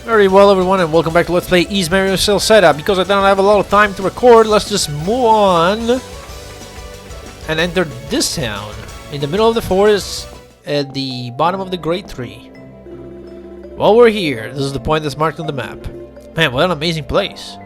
Very well, everyone, and welcome back to Let's Play NIS America Celceta. Because I don't have a lot of time to record, let's just move on and enter this town in the middle of the forest at the bottom of the Great Tree. While we're here, this is the point that's marked on the map. Man, what an amazing place.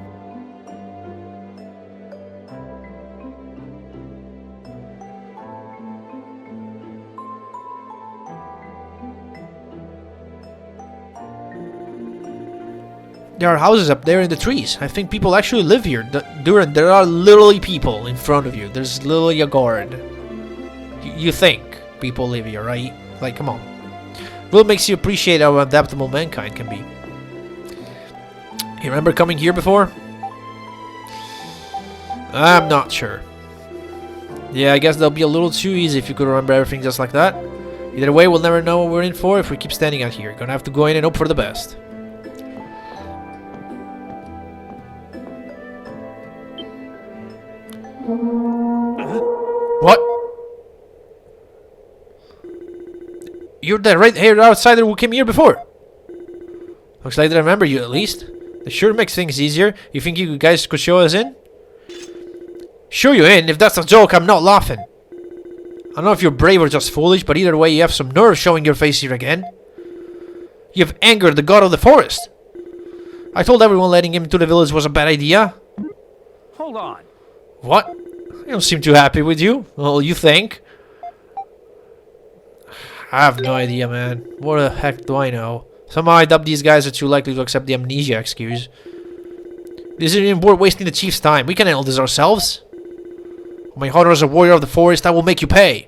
There are houses up there in the trees. I think people actually live here. There are literally people in front of you. There's literally a guard. You think people live here, right? Like, come on. Really makes you appreciate how adaptable mankind can be. You remember coming here before? I'm not sure. Yeah, I guess that'll be a little too easy if you could remember everything just like that. Either way, we'll never know what we're in for if we keep standing out here. Gonna have to go in and hope for the best. What? You're the red-haired outsider who came here before. Looks like they remember you at least. That sure makes things easier. You think you guys could show us in? Show you in? If that's a joke, I'm not laughing. I don't know if you're brave or just foolish, but either way you have some nerve showing your face here again. You have angered the god of the forest. I told everyone letting him into the village was a bad idea. Hold on. What? I don't seem too happy with you. Well, you think? I have no idea, man. What the heck do I know? Somehow I doubt these guys are too likely to accept the amnesia excuse. This isn't even worth wasting the chief's time. We can handle this ourselves. My honor as a warrior of the forest, I will make you pay.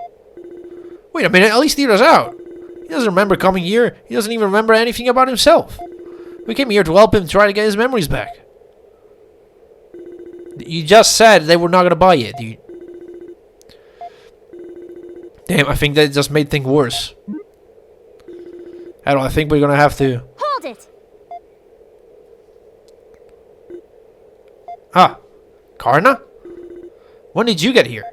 Wait a minute, at least hear us out. He doesn't remember coming here. He doesn't even remember anything about himself. We came here to help him try to get his memories back. You just said they were not gonna buy it, dude. Damn, I think that just made things worse. I think we're gonna have to... Hold it! Ah, Karna? When did you get here?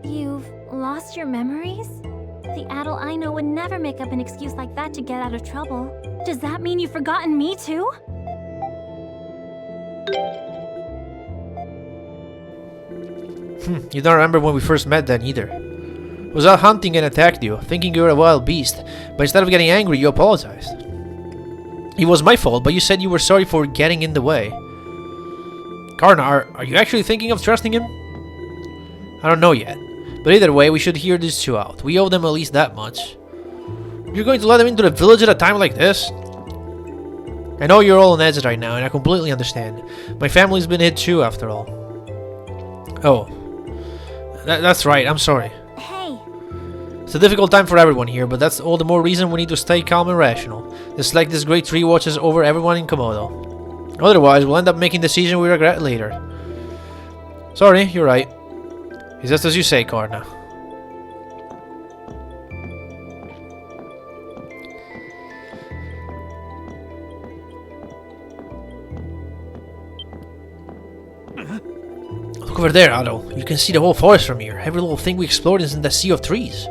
You've lost your memories? The Adol I know would never make up an excuse like that to get out of trouble. Does that mean you've forgotten me too? You don't remember when we first met then either. I was out hunting and attacked you, thinking you were a wild beast, but instead of getting angry, you apologized. It was my fault, but you said you were sorry for getting in the way. Karna, are you actually thinking of trusting him? I don't know yet. But either way, we should hear these two out. We owe them at least that much. You're going to let them into the village at a time like this? I know you're all on edge right now, and I completely understand. My family's been hit too, after all. Oh. That's right, I'm sorry. Hey. It's a difficult time for everyone here, but that's all the more reason we need to stay calm and rational. Just like this great tree watches over everyone in Comodo. Otherwise, we'll end up making decisions we regret later. Sorry, you're right. It's just as you say, Karna. Look over there, Adol. You can see the whole forest from here. Every little thing we explored is in the sea of trees.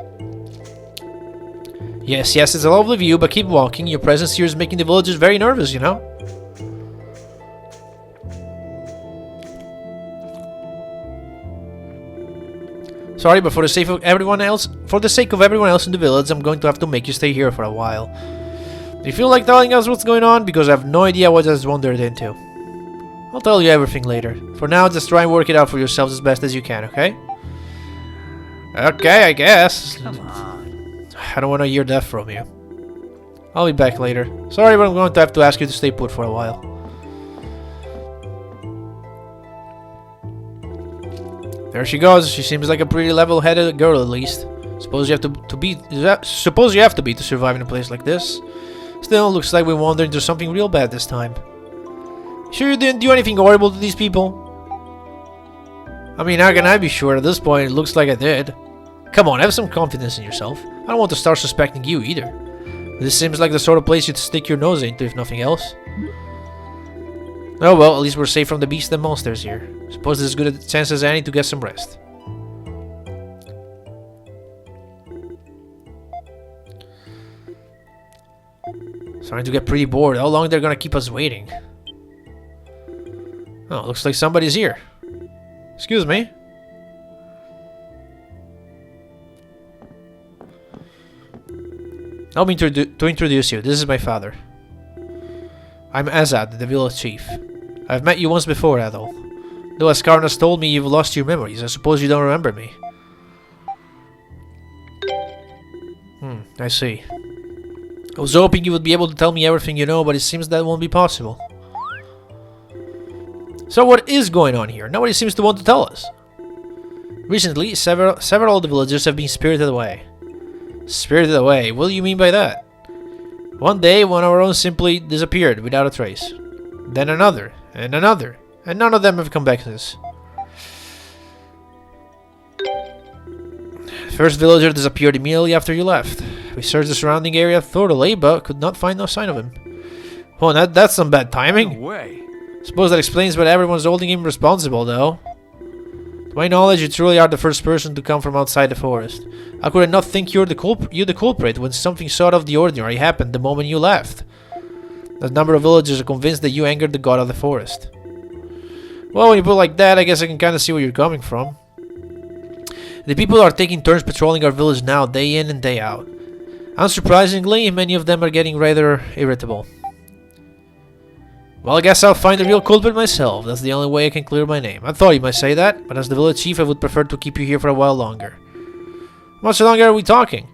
Yes, it's a lovely view, but keep walking. Your presence here is making the villagers very nervous, you know? Sorry, but for the sake of everyone else in the village, I'm going to have to make you stay here for a while. Do you feel like telling us what's going on? Because I have no idea what I just wandered into. I'll tell you everything later. For now, just try and work it out for yourselves as best as you can, okay? Okay, I guess. Come on. I don't want to hear that from you. I'll be back later. Sorry, but I'm going to have to ask you to stay put for a while. There she goes. She seems like a pretty level-headed girl, at least. Suppose you have to be to survive in a place like this. Still, looks like we wandered into something real bad this time. Sure you didn't do anything horrible to these people? I mean, how can I be sure? At this point, it looks like I did. Come on, have some confidence in yourself. I don't want to start suspecting you either. This seems like the sort of place you'd stick your nose into, if nothing else. Oh well, at least we're safe from the beasts and monsters here. Suppose there's as good a chance as any to get some rest. Starting to get pretty bored. How long they're gonna keep us waiting? Oh, looks like somebody's here. Excuse me. Allow me to introduce you. This is my father. I'm Azad, the village chief. I've met you once before, Adol. Though as Karnas told me you've lost your memories, I suppose you don't remember me. I see. I was hoping you would be able to tell me everything you know, but it seems that won't be possible. So what is going on here? Nobody seems to want to tell us. Recently, several of the villagers have been spirited away. Spirited away? What do you mean by that? One day, one of our own simply disappeared without a trace. Then another, and another, and none of them have come back since. First villager disappeared immediately after you left. We searched the surrounding area thoroughly, but could not find no sign of him. Oh, that's some bad timing. No way. Suppose that explains why everyone's holding him responsible, though. To my knowledge, you truly are the first person to come from outside the forest. How could I not think you're the culprit when something so out of the ordinary happened the moment you left? A number of villagers are convinced that you angered the god of the forest. Well, when you put it like that, I guess I can kind of see where you're coming from. The people are taking turns patrolling our village now, day in and day out. Unsurprisingly, many of them are getting rather irritable. Well, I guess I'll find the real culprit myself. That's the only way I can clear my name. I thought you might say that, but as the village chief, I would prefer to keep you here for a while longer. How much longer are we talking?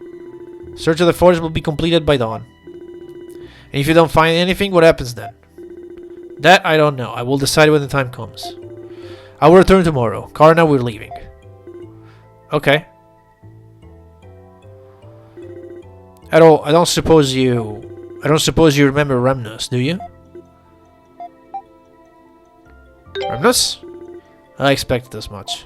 Search of the forest will be completed by dawn. And if you don't find anything, what happens then? That I don't know. I will decide when the time comes. I will return tomorrow. Karna, we're leaving. Okay. I don't suppose you remember Remnus, do you? Remnus? I expected as much.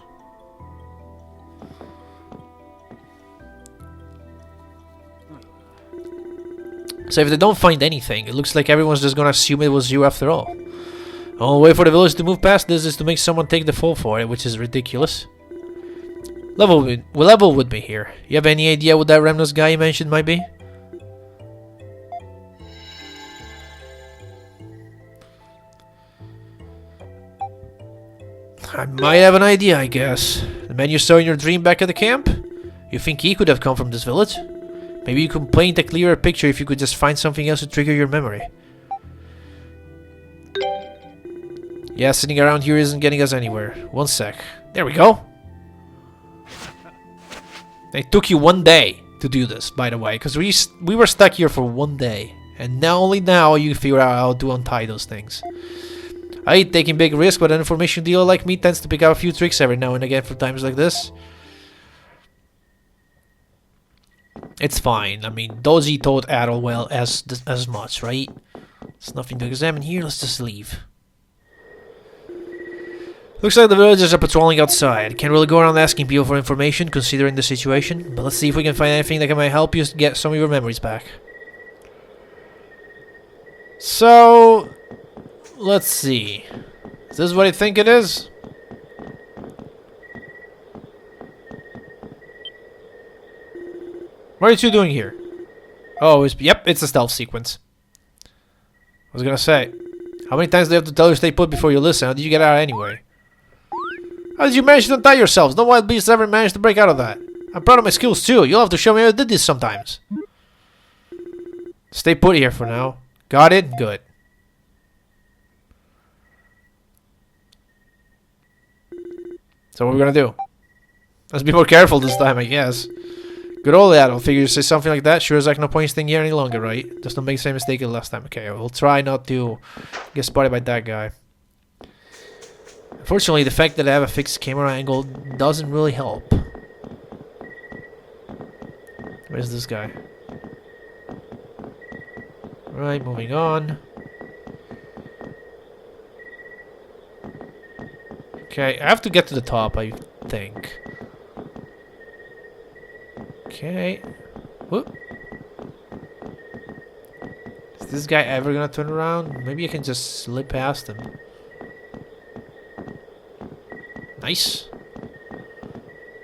So if they don't find anything, it looks like everyone's just gonna assume it was you after all. The only way for the village to move past this is to make someone take the fall for it, which is ridiculous. Level with me here. You have any idea what that Remnus guy you mentioned might be? I might have an idea, I guess. The man you saw in your dream back at the camp? You think he could have come from this village? Maybe you could paint a clearer picture if you could just find something else to trigger your memory. Yeah, sitting around here isn't getting us anywhere. One sec. There we go. It took you 1 day to do this, by the way, because we were stuck here for 1 day. And only now you figure out how to untie those things. I hate taking big risks, but an information dealer like me tends to pick up a few tricks every now and again for times like this. It's fine. I mean, Dozy told Adol well as much, right? There's nothing to examine here. Let's just leave. Looks like the villagers are patrolling outside. Can't really go around asking people for information, considering the situation. But let's see if we can find anything that might help you get some of your memories back. So, let's see. Is this what I think it is? What are you two doing here? Oh, yep, it's a stealth sequence. I was gonna say, how many times do you have to tell you to stay put before you listen? How did you get out anyway? How did you manage to untie yourselves? No wild beast ever managed to break out of that. I'm proud of my skills too. You'll have to show me how I did this sometimes. Stay put here for now. Got it? Good. So what we're gonna do? Let's be more careful this time, I guess. Good old Adol. Figure you say something like that. Sure as like no point staying here any longer, right? Just don't make the same mistake as last time. Okay, we'll try not to get spotted by that guy. Unfortunately, the fact that I have a fixed camera angle doesn't really help. Where's this guy? Right, moving on. Okay, I have to get to the top, I think. Okay. Whoop. Is this guy ever gonna turn around? Maybe I can just slip past him. Nice.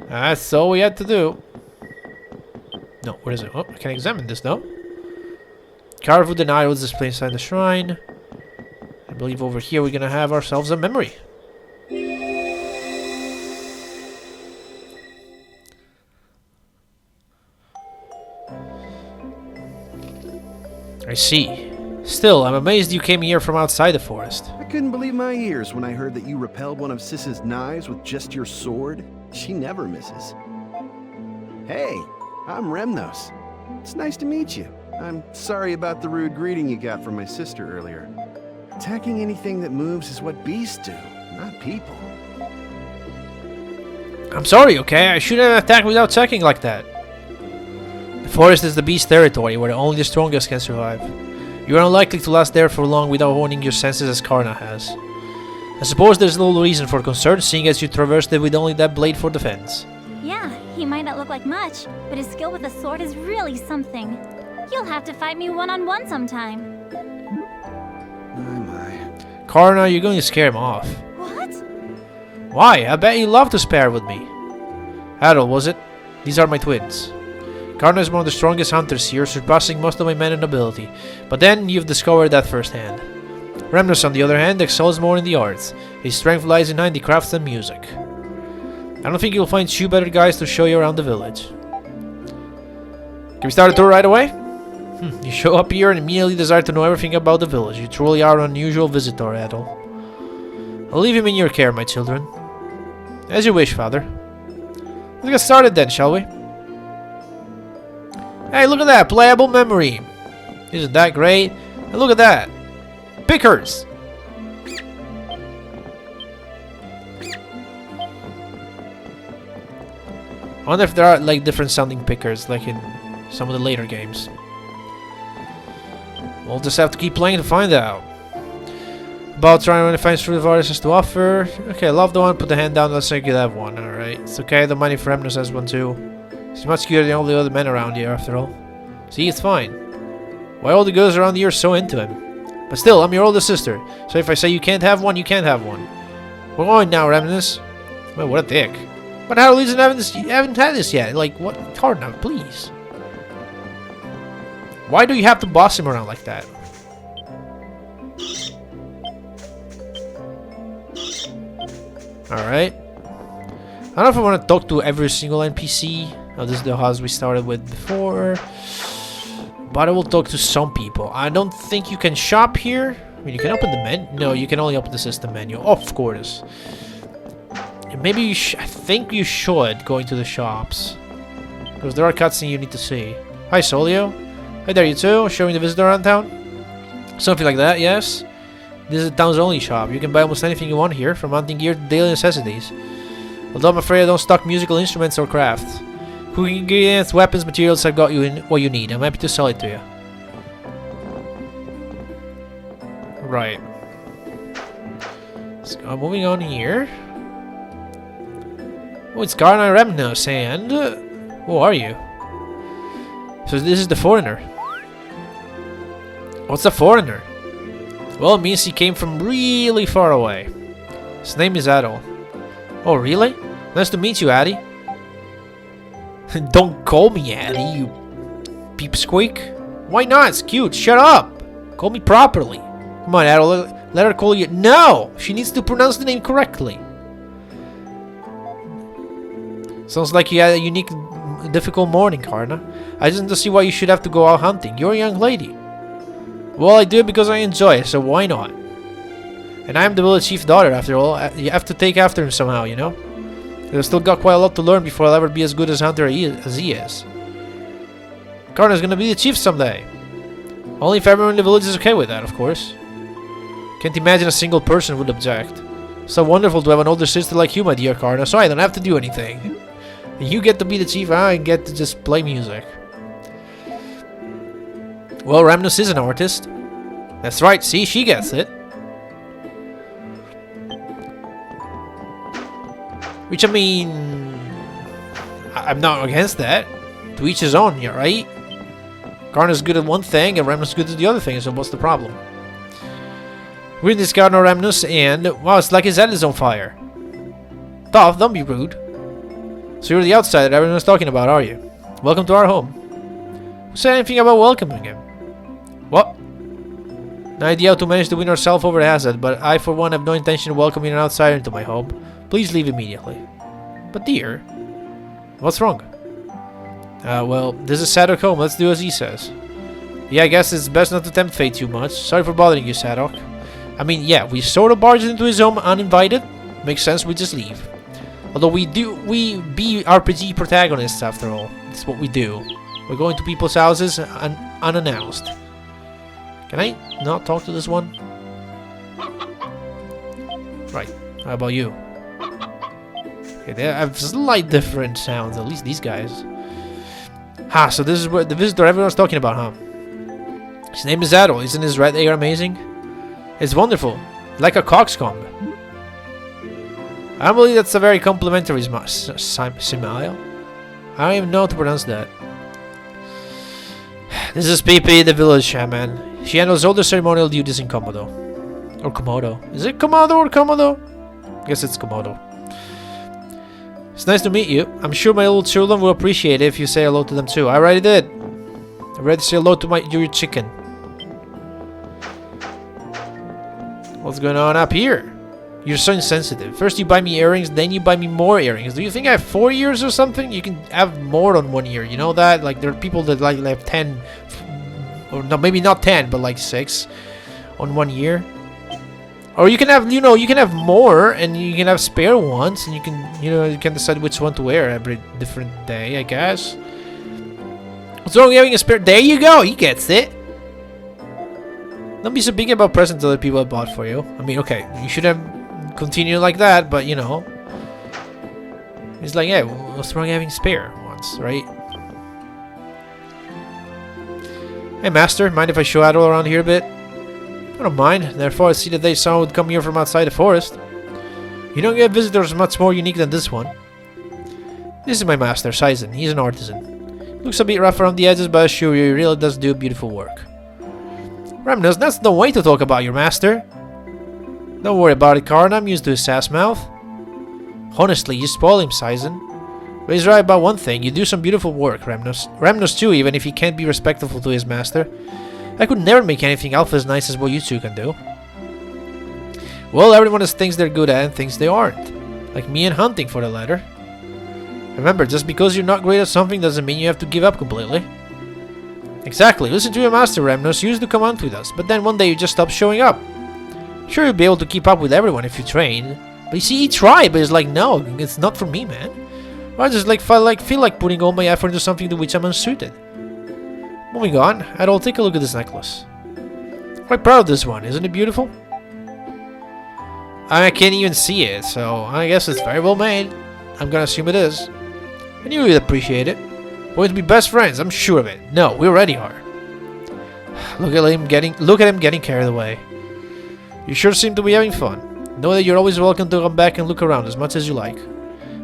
That's all we had to do. No, what is it? Oh, I can examine this, no? Carve with the idols displayed inside the shrine. I believe over here we're gonna have ourselves a memory. I see. Still, I'm amazed you came here from outside the forest. I couldn't believe my ears when I heard that you repelled one of Sis's knives with just your sword. She never misses. Hey, I'm Remnos. It's nice to meet you. I'm sorry about the rude greeting you got from my sister earlier. Attacking anything that moves is what beasts do, not people. I'm sorry, okay? I shouldn't have attacked without checking like that. The forest is the beast territory where only the strongest can survive. You are unlikely to last there for long without honing your senses as Karna has. I suppose there's little reason for concern, seeing as you traversed it with only that blade for defense. Yeah, he might not look like much, but his skill with a sword is really something. You'll have to fight me one-on-one sometime. My. Karna, you're going to scare him off. What? Why? I bet you love to spar with me. Adol, was it? These are my twins. Karna is one of the strongest hunters here, surpassing most of my men in ability. But then, you've discovered that firsthand. Remnos, on the other hand, excels more in the arts. His strength lies in handicrafts and music. I don't think you'll find two better guys to show you around the village. Can we start a tour right away? You show up here and immediately desire to know everything about the village. You truly are an unusual visitor, Adol. I'll leave him in your care, my children. As you wish, father. Let's get started then, shall we? Hey, look at that! Playable memory! Isn't that great? And look at that! Pickers! I wonder if there are like different sounding pickers like in some of the later games. We'll just have to keep playing to find out. About trying to find fruit of artists has to offer. Okay, love the one, put the hand down, let's say you have one, alright. It's okay, the money for Remnos has one too. He's much cuter than all the other men around here after all. See, it's fine. Why all the girls around here are so into him? But still, I'm your older sister, so if I say you can't have one, you can't have one. We're going now, Remnos. Well, what a dick. But how reason you haven't had this yet? Like, what? It's hard now, please. Why do you have to boss him around like that? Alright. I don't know if I want to talk to every single NPC. Oh, this is the house we started with before. But I will talk to some people. I don't think you can shop here. I mean, you can open the menu. No, you can only open the system menu. Of course. Maybe you I think you should go into the shops. Because there are cutscenes you need to see. Hi, Solio. Hi there, you two. Showing the visitor around town? Something like that, yes. This is the town's only shop. You can buy almost anything you want here, from hunting gear to daily necessities. Although I'm afraid I don't stock musical instruments or crafts. Cooking ingredients, weapons, materials, I've got you in what you need. I'm happy to sell it to you. Right. So, moving on here. Oh, it's Karna Remnos, and... who are you? So this is the foreigner. What's a foreigner? Well, it means he came from really far away. His name is Adol. Oh, really? Nice to meet you, Addy. Don't call me Addy, you peepsqueak. Why not? It's cute. Shut up. Call me properly. Come on, Adol. Let her call you. No! She needs to pronounce the name correctly. Sounds like you had a unique, difficult morning, Karna. I just don't see why you should have to go out hunting. You're a young lady. Well, I do it because I enjoy it, so why not? And I am the village chief's daughter, after all. You have to take after him somehow, you know? I've still got quite a lot to learn before I'll ever be as good as hunter as he is. Karna's gonna be the chief someday. Only if everyone in the village is okay with that, of course. Can't imagine a single person would object. So wonderful to have an older sister like you, my dear Karna, so I don't have to do anything. You get to be the chief, I get to just play music. Well, Remnos is an artist. That's right, see, she gets it. Which, I mean... I'm not against that. To each his own, yeah, right? Karna's good at one thing, and Remnos good at the other thing, so what's the problem? We're in this garden of Remnos, and... wow, it's like his head is on fire. Tough, don't be rude. So you're the outsider that everyone's talking about, are you? Welcome to our home. Who said anything about welcoming him? What? An idea how to manage to win ourselves over Hazard, but I for one have no intention of welcoming an outsider into my home. Please leave immediately. But dear, what's wrong? Well, this is Sadok home. Let's do as he says. Yeah, I guess it's best not to tempt fate too much. Sorry for bothering you, Sadok. I mean, yeah, we sort of barged into his home uninvited. Makes sense, we just leave. Although we be RPG protagonists after all. That's what we do. We're going to people's houses unannounced. Can I not talk to this one? Right. How about you? Okay, they have slight different sounds. At least these guys. Ha, so this is where the visitor everyone's talking about, huh? His name is Adol. Isn't his red hair amazing? It's wonderful. Like a coxcomb. I believe that's a very complimentary smile. I don't even know how to pronounce that. This is Pipi, the village shaman. She handles all the ceremonial duties in Comodo. Or Comodo. Is it Comodo or Comodo? I guess it's Comodo. It's nice to meet you. I'm sure my little children will appreciate it if you say hello to them too. I already did. I already say hello to your chicken. What's going on up here? You're so insensitive. First you buy me earrings, then you buy me more earrings. Do you think I have 4 ears or something? You can have more than 1 ear. You know that? Like there are people that like have 10, or no, maybe not 10, but like 6 on 1 year. Or you can have, you know, you can have more, and you can have spare ones, and you can, you can decide which one to wear every different day, I guess. What's wrong with having a spare? There you go. He gets it. Don't be so big about presents other people have bought for you. I mean, okay, you should have continued like that, but you know, it's like, yeah, what's wrong with having spare ones, right? Hey, master, mind if I show Adol around here a bit? I don't mind. Therefore, I see that they someone would come here from outside the forest. You don't get visitors much more unique than this one. This is my master, Sizen. He's an artisan. Looks a bit rough around the edges, but I assure you, he really does do beautiful work. Remnus, that's no way to talk about your master. Don't worry about it, Karn. I'm used to his sass mouth. Honestly, you spoil him, Sizen. But he's right about one thing. You do some beautiful work, Remnus. Remnus too, even if he can't be respectful to his master. I could never make anything alpha as nice as what you two can do. Well, everyone has things they're good at and things they aren't. Like me and hunting, for the latter. Remember, just because you're not great at something doesn't mean you have to give up completely. Exactly. Listen to your master, Remnus. You used to come hunt with us, but then one day you just stopped showing up. Sure, you'll be able to keep up with everyone if you train. But you see, he tried, but it's like, no, it's not for me, man. I just feel like putting all my effort into something to which I'm unsuited. Moving on, Adol, take a look at this necklace. Quite proud of this one, isn't it beautiful? I can't even see it, so I guess it's very well made. I'm gonna assume it is. I knew you'd appreciate it. We're going to be best friends, I'm sure of it. No, we already are. Look at him getting carried away. You sure seem to be having fun. Know that you're always welcome to come back and look around as much as you like.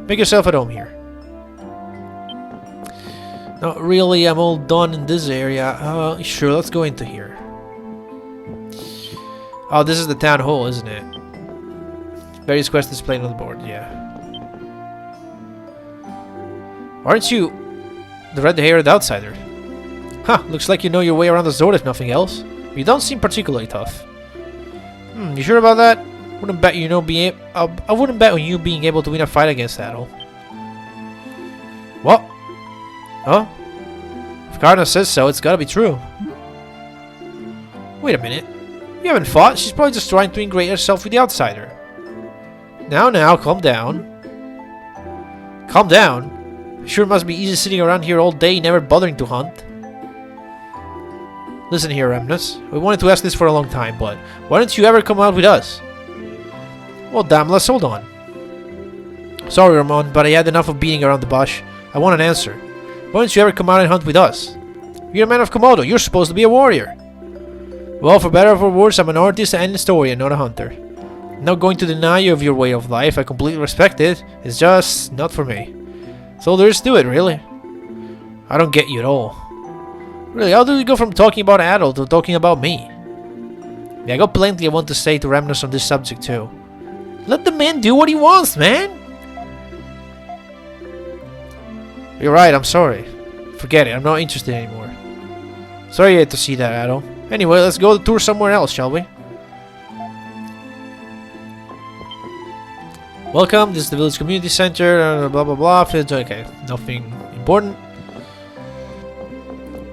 Make yourself at home here. Not really, I'm all done in this area. Sure, let's go into here. Oh, this is the town hall, isn't it? Various quests displayed on the board, yeah. Aren't you the red-haired outsider? Huh, looks like you know your way around the sword if nothing else. You don't seem particularly tough. You sure about that? Wouldn't bet I wouldn't bet on you being able to win a fight against Adol. What? Huh? If Karna says so, it's gotta be true. Wait a minute. You haven't fought? She's probably just trying to integrate herself with the outsider. Now, calm down. Calm down? Sure must be easy sitting around here all day, never bothering to hunt. Listen here, Remnus. We wanted to ask this for a long time, but why don't you ever come out with us? Well, damn, let's hold on. Sorry, Ramon, but I had enough of beating around the bush. I want an answer. Why don't you ever come out and hunt with us? You're a man of Comodo. You're supposed to be a warrior. Well, for better or for worse, I'm an artist and historian, not a hunter. I'm not going to deny you of your way of life. I completely respect it. It's just not for me. That's all there is to it, really. I don't get you at all. Really, how do we go from talking about Adol to talking about me? Yeah, I got plenty I want to say to Remnus on this subject too. Let the man do what he wants, man! You're right, I'm sorry. Forget it, I'm not interested anymore. Sorry you had to see that, Adol. Anyway, let's go tour somewhere else, shall we? Welcome, this is the village community center, blah blah blah. Okay, nothing important.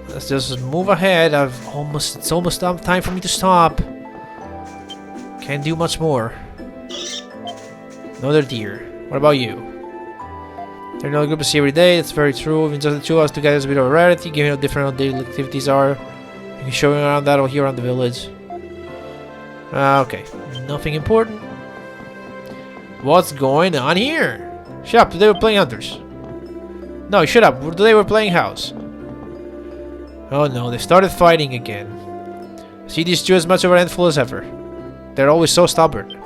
Let's just move ahead. It's almost time for me to stop. Can't do much more. Another deer. What about you? There are no groups every day, that's very true. Even just the two of us together is a bit of a rarity, given how different our daily activities are. You can show me around that or here around the village. Okay, nothing important. What's going on here? Shut up, today we're playing Hunters. No, shut up, today we're playing House. Oh no, they started fighting again. See these two as much of a handful as ever. They're always so stubborn.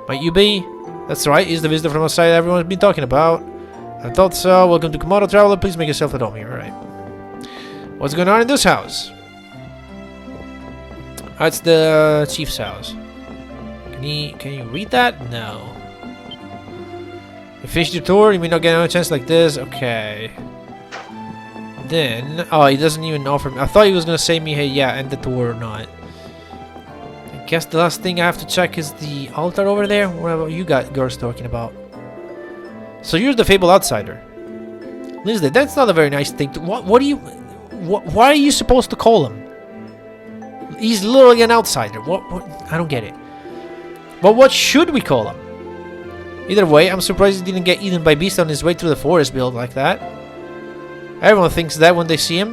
Might you be? That's right, he's the visitor from outside everyone's been talking about. I thought so. Welcome to Comodo, traveler. Please make yourself at home here. Alright. What's going on in this house? That's the chief's house. Can you read that? No. You finished your tour? You may not get another chance like this. Okay. Then... Oh, he doesn't even offer me... I thought he was going to say me, hey, yeah, end the tour or not. I guess the last thing I have to check is the altar over there. What about you girls talking about? So you're the fabled outsider. Lindsay, that's not a very nice thing to... What do you... Why are you supposed to call him? He's literally an outsider. What? I don't get it. But what should we call him? Either way, I'm surprised he didn't get eaten by beasts on his way through the forest built like that. Everyone thinks that when they see him.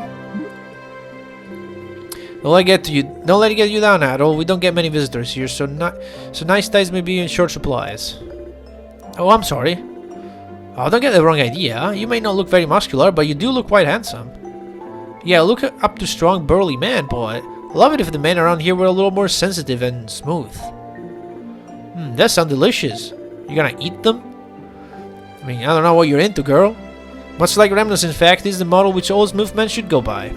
Don't let it get you down, Adol. We don't get many visitors here, so nice days may be in short supplies. Oh, I'm sorry. Oh, don't get the wrong idea. You may not look very muscular, but you do look quite handsome. Yeah, look up to strong, burly man, but I'd love it if the men around here were a little more sensitive and smooth. That sounds delicious. You gonna eat them? I mean, I don't know what you're into, girl. Much like Remnus, in fact, is the model which all smooth men should go by.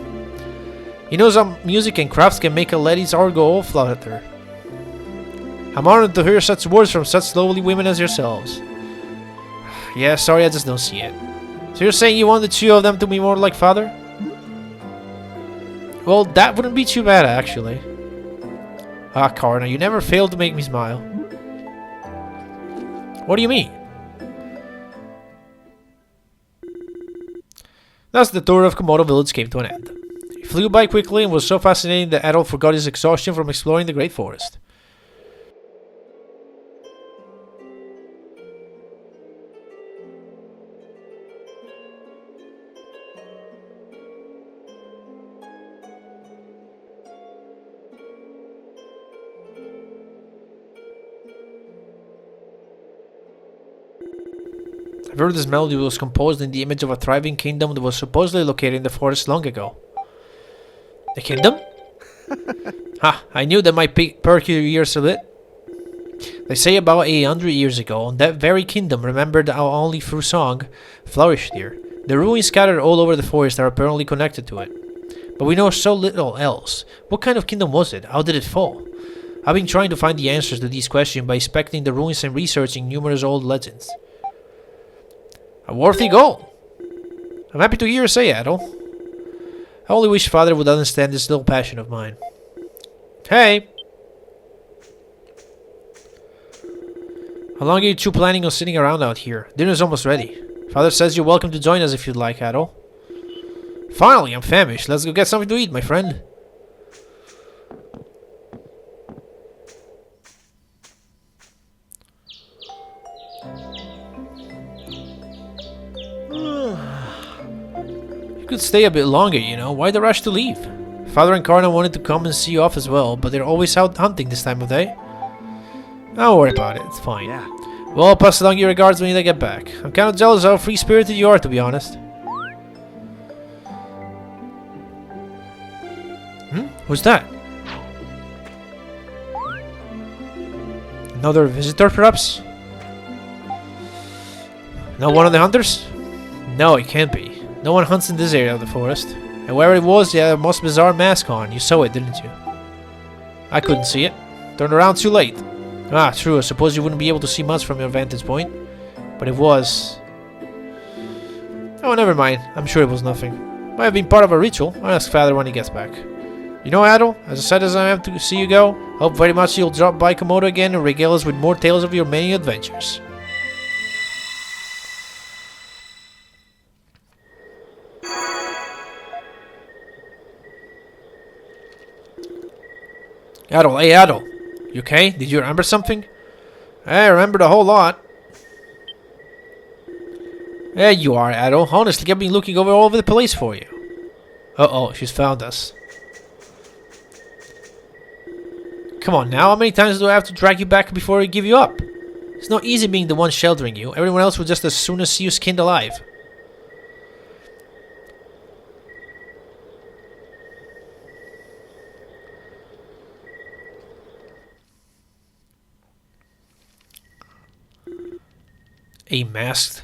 He knows how music and crafts can make a lady's heart go all flutter. I'm honored to hear such words from such lovely women as yourselves. Yeah, sorry, I just don't see it. So you're saying you want the two of them to be more like father? Well, that wouldn't be too bad, actually. Ah, Karna, you never fail to make me smile. What do you mean? Thus, the tour of Comodo village came to an end. He flew by quickly and was so fascinating that Adol forgot his exhaustion from exploring the great forest. I've heard this melody was composed in the image of a thriving kingdom that was supposedly located in the forest long ago. The kingdom? Ha! I knew that might perk your ears a bit. They say about 800 years ago, that very kingdom remembered how only through song flourished here. The ruins scattered all over the forest are apparently connected to it. But we know so little else. What kind of kingdom was it? How did it fall? I've been trying to find the answers to these questions by inspecting the ruins and researching numerous old legends. A worthy goal. I'm happy to hear you say, Adol. I only wish Father would understand this little passion of mine. Hey! How long are you two planning on sitting around out here? Dinner's almost ready. Father says you're welcome to join us if you'd like, Adol. Finally, I'm famished. Let's go get something to eat, my friend. You could stay a bit longer, you know. Why the rush to leave? Father and Karna wanted to come and see you off as well, but they're always out hunting this time of day. Don't worry about it. It's fine. Yeah. Well, I'll pass along your regards when they get back. I'm kind of jealous of how free-spirited you are, to be honest. Who's that? Another visitor, perhaps? Not one of the hunters? No, it can't be. No one hunts in this area of the forest. And wherever it was, he had a most bizarre mask on. You saw it, didn't you? I couldn't see it. Turned around too late. Ah, true. I suppose you wouldn't be able to see much from your vantage point. But it was... Oh, never mind. I'm sure it was nothing. Might have been part of a ritual. I'll ask Father when he gets back. You know, Adol, as sad as I am to see you go, hope very much you'll drop by Comodo again and regale us with more tales of your many adventures. Adol, hey Adol. You okay? Did you remember something? I remembered a whole lot. There you are, Adol. Honestly, I've been looking all over the place for you. Uh-oh, she's found us. Come on now, how many times do I have to drag you back before I give you up? It's not easy being the one sheltering you. Everyone else would just as soon as see you skinned alive. A masked?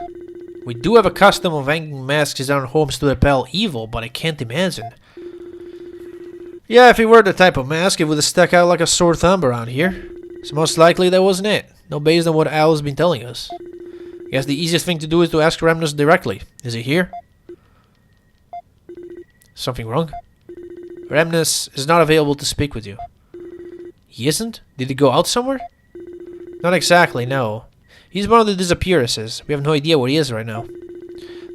We do have a custom of hanging masks in our homes to repel evil, but I can't imagine. Yeah, if it were the type of mask, it would have stuck out like a sore thumb around here. So most likely that wasn't it. No, based on what Al's been telling us. I guess the easiest thing to do is to ask Remnus directly. Is he here? Something wrong? Remnus is not available to speak with you. He isn't? Did he go out somewhere? Not exactly, no. He's one of the disappearances. We have no idea where he is right now.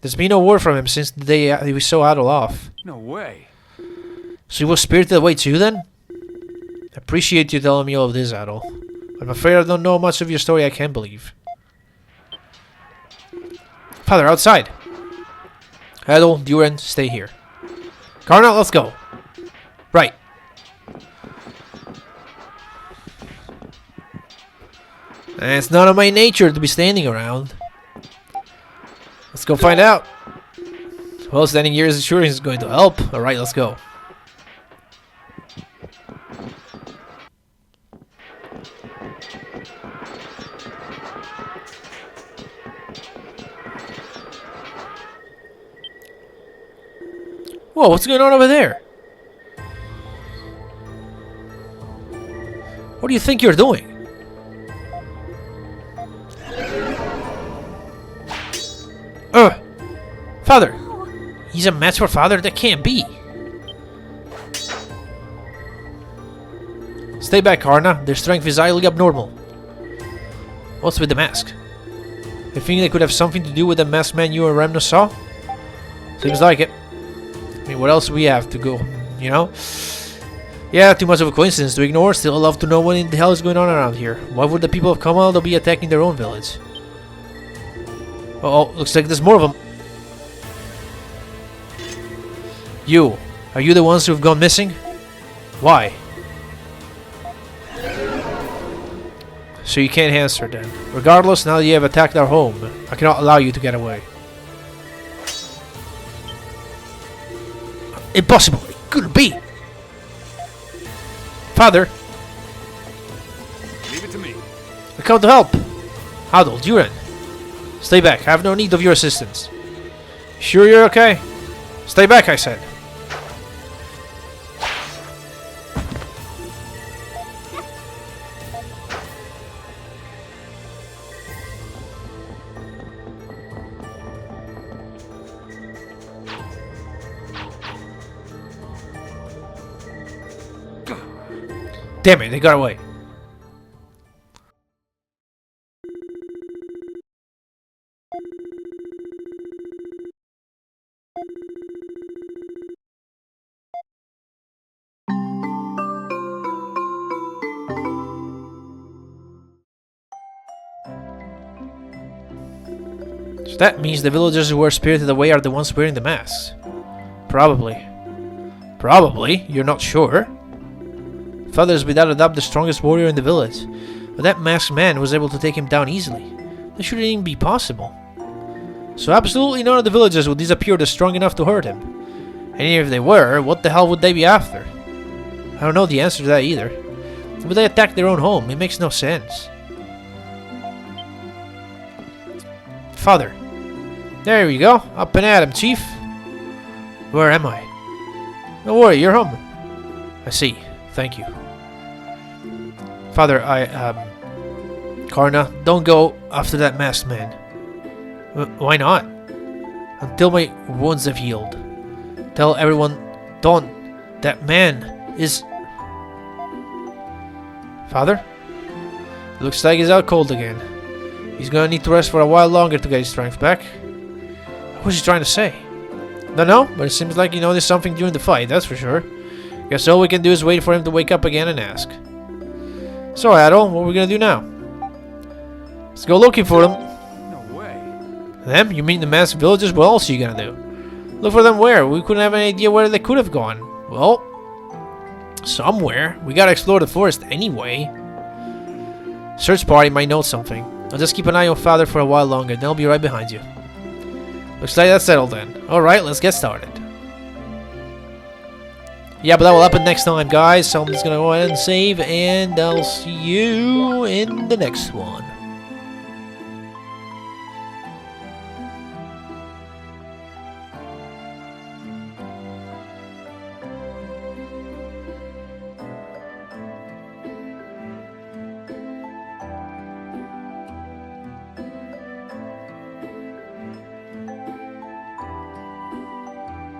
There's been no word from him since the day we saw Adol off. No way. So he was spirited away too then? I appreciate you telling me all of this, Adol. I'm afraid I don't know much of your story I can't believe. Father, outside! Adol, Duran, stay here. Karna, let's go. Right. It's not in my nature to be standing around. Let's go find out. Well, standing here is sure is going to help. Alright, let's go. Whoa, what's going on over there? What do you think you're doing? Father! He's a match for Father? That can't be! Stay back, Karna. Their strength is highly abnormal. What's with the mask? I think they could have something to do with the masked man you and Remnus saw? Seems like it. I mean, what else do we have to go, you know? Yeah, too much of a coincidence to ignore. Still, I'd love to know what in the hell is going on around here. Why would the people of Comodo be attacking their own village? Uh-oh, looks like there's more of them. You, are you the ones who have gone missing? Why? So you can't answer then. Regardless, now that you have attacked our home, I cannot allow you to get away. Impossible! It couldn't be! Father! Leave it to me. I come to help! Adol, Duran. Stay back, I have no need of your assistance. Sure you're okay? Stay back, I said. Damn it, they got away. So that means the villagers who were spirited away are the ones wearing the masks. Probably. Probably? You're not sure? Father's without a doubt the strongest warrior in the village, but that masked man was able to take him down easily. That shouldn't even be possible. So absolutely none of the villagers would disappear that's strong enough to hurt him. And even if they were, what the hell would they be after? I don't know the answer to that either. Would they attack their own home? It makes no sense. Father. There we go. Up and at him, Chief. Where am I? Don't worry, you're home. I see. Thank you. Father, Karna, don't go after that masked man. Why not? Until my wounds have healed. Tell everyone, don't. That man, Is... Father? Looks like he's out cold again. He's gonna need to rest for a while longer to get his strength back. What was he trying to say? Don't know, but it seems like he noticed something during the fight, that's for sure. Guess all we can do is wait for him to wake up again and ask. So, Adol, what are we gonna do now? Let's go looking for them. No way. Them? You mean the masked villagers? What else are you gonna do? Look for them where? We couldn't have any idea where they could have gone. Well, somewhere. We gotta explore the forest anyway. Search party might know something. I'll just keep an eye on Father for a while longer, then I'll be right behind you. Looks like that's settled then. Alright, let's get started. Yeah, but that will happen next time, guys. So I'm just gonna go ahead and save, and I'll see you in the next one.